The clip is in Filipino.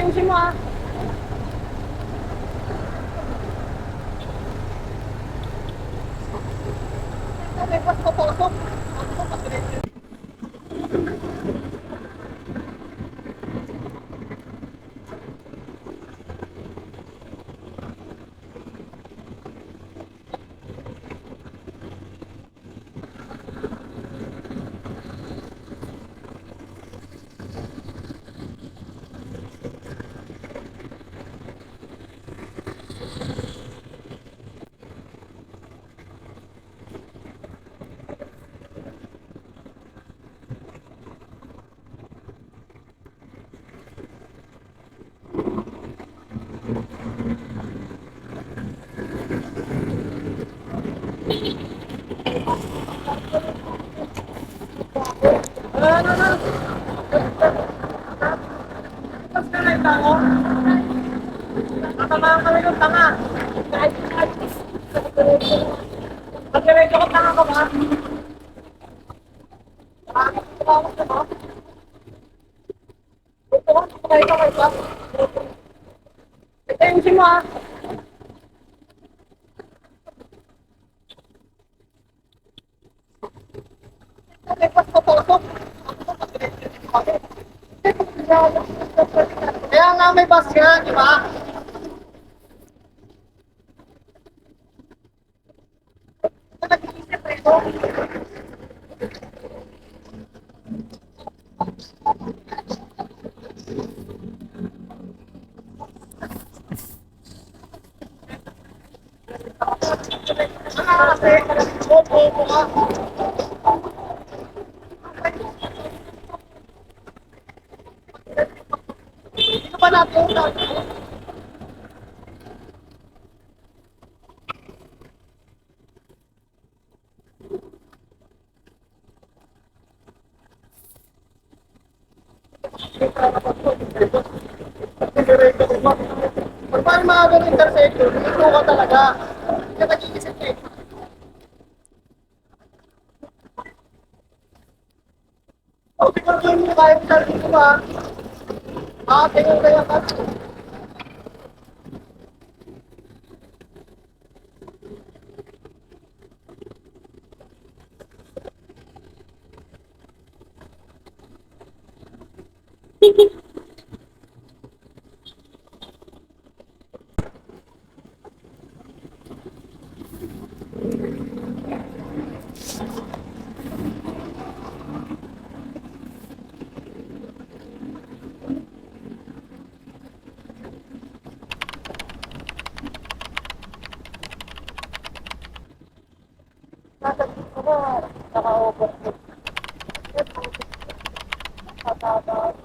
Ayusin mo ah. May pasok. Ano? Tapos ka na yung tango? Natamaan kami ng tanga. Pag-diretso ko tanga ka ba? Salamat ka ba? Ito, sakay ka ba? Ito yung sima. May pasok. Kaya nga may bus yan, di ba? Nag-iisip rito. Kasi, opo ka. Ito ba natin? Pag paano mga ganun intersection, ito ka talaga. Kaya nag-iisip eh. O, tingnan ko yung kahit sarili ko ba? Tingnan kaya ka. Nasa-dito na, naka-overload. Tatapos.